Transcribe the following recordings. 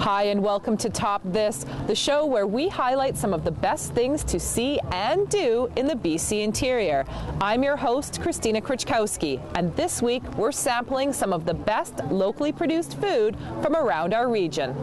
Hi and welcome to Top This, the show where we highlight some of the best things to see and do in the BC interior. I'm your host, Christina Krichkowski, and this week we're sampling some of the best locally produced food from around our region.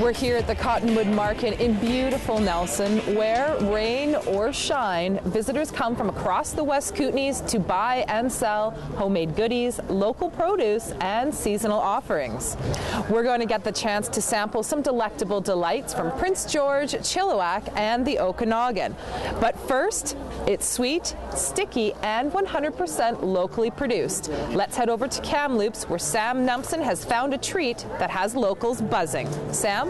We're here at the Cottonwood Market in beautiful Nelson, where, rain or shine, visitors come from across the West Kootenays to buy and sell homemade goodies, local produce, and seasonal offerings. We're going to get the chance to sample some delectable delights from Prince George, Chilliwack, and the Okanagan. But first, it's sweet, sticky, and 100% locally produced. Let's head over to Kamloops, where Sam Numpson has found a treat that has locals buzzing. Sam?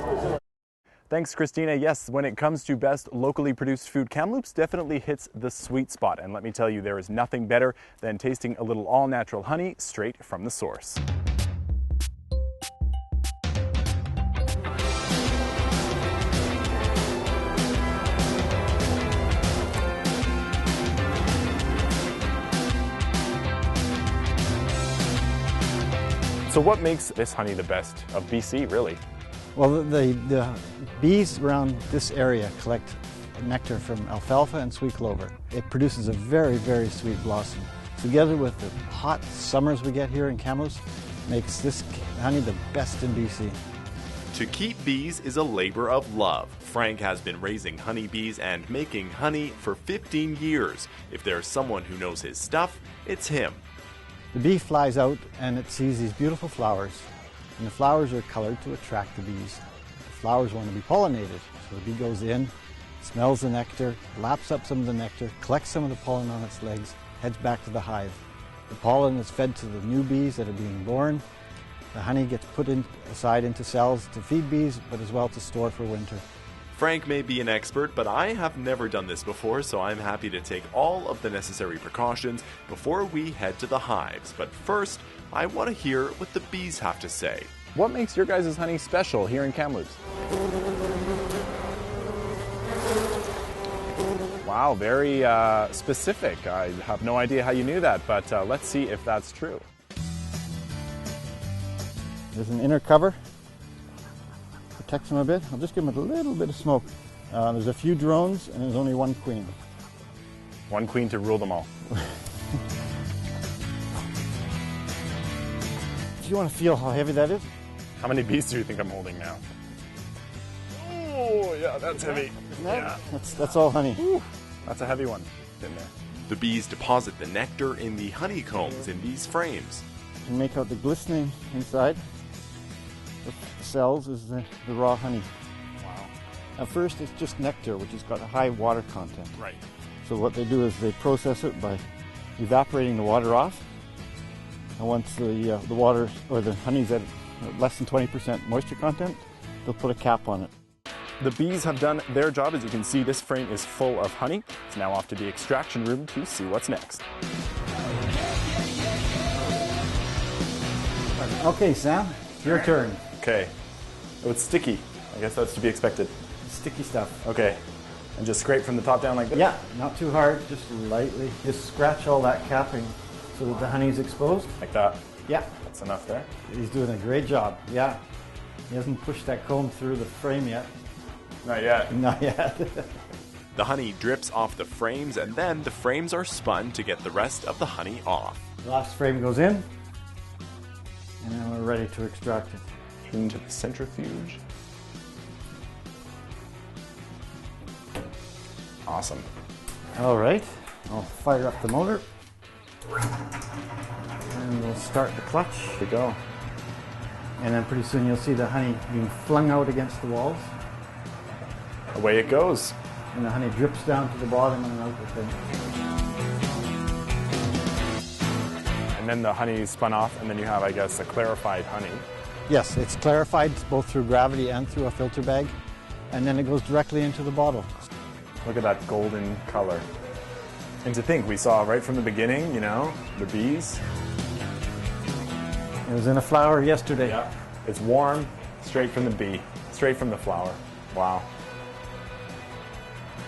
Thanks, Christina. Yes, when it comes to best locally produced food, Kamloops definitely hits the sweet spot. And let me tell you, there is nothing better than tasting a little all-natural honey straight from the source. So what makes this honey the best of BC, really? Well, the bees around this area collect nectar from alfalfa and sweet clover. It produces a very, very sweet blossom. Together with the hot summers we get here in Kamloops, makes this honey the best in BC. To keep bees is a labor of love. Frank has been raising honeybees and making honey for 15 years. If there's someone who knows his stuff, it's him. The bee flies out and it sees these beautiful flowers. And the flowers are colored to attract the bees. The flowers want to be pollinated, so the bee goes in, smells the nectar, laps up some of the nectar, collects some of the pollen on its legs, heads back to the hive. The pollen is fed to the new bees that are being born. The honey gets put aside into cells to feed bees, but as well to store for winter. Frank may be an expert, but I have never done this before, so I'm happy to take all of the necessary precautions before we head to the hives. But first, I want to hear what the bees have to say. What makes your guys' honey special here in Kamloops? Wow, very specific. I have no idea how you knew that, but let's see if that's true. There's an inner cover. Protects them a bit. I'll just give them a little bit of smoke. There's a few drones and there's only one queen. One queen to rule them all. Do you want to feel how heavy that is? How many bees do you think I'm holding now? Oh, yeah, that's heavy. Yeah. That's all honey. Ooh, that's a heavy one in there. The bees deposit the nectar in the honeycombs in these frames. You can make out the glistening inside. The cells is the raw honey. Wow. At first it's just nectar, which has got a high water content. Right. So what they do is they process it by evaporating the water off. And once the water or the honey's at less than 20% moisture content, they'll put a cap on it. The bees have done their job. As you can see, this frame is full of honey. It's now off to the extraction room to see what's next. Okay, Sam, your turn. Okay. Oh, it's sticky. I guess that's to be expected. Sticky stuff. Okay. And just scrape from the top down like this? Yeah, not too hard, just lightly. Just scratch all that capping so that the honey's exposed. Like that? Yeah. That's enough there. He's doing a great job, yeah. He hasn't pushed that comb through the frame yet. Not yet. Not yet. The honey drips off the frames and then the frames are spun to get the rest of the honey off. The last frame goes in, and then we're ready to extract it. Into the centrifuge. Awesome. All right, I'll fire up the motor. And we'll start the clutch. Here we go. And then pretty soon you'll see the honey being flung out against the walls. Away it goes. and the honey drips down to the bottom and out the thing. And then the honey is spun off, and then you have, I guess, a clarified honey. Yes, it's clarified both through gravity and through a filter bag, and then it goes directly into the bottle. Look at that golden color. And to think, we saw right from the beginning, you know, the bees. It was in a flower yesterday. Yeah. It's warm, straight from the bee, straight from the flower. Wow.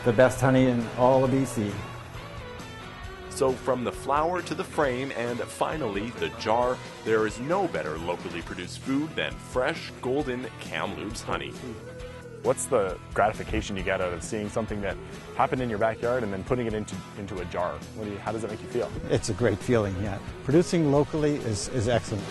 The best honey in all of BC. So from the flower to the frame and finally the jar, there is no better locally produced food than fresh, golden Kamloops honey. What's the gratification you get out of seeing something that happened in your backyard and then putting it into a jar? How does it make you feel? It's a great feeling, yeah. Producing locally is excellent.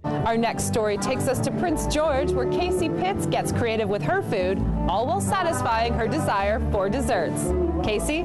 Our next story takes us to Prince George, where Casey Pitts gets creative with her food, all while satisfying her desire for desserts. Casey?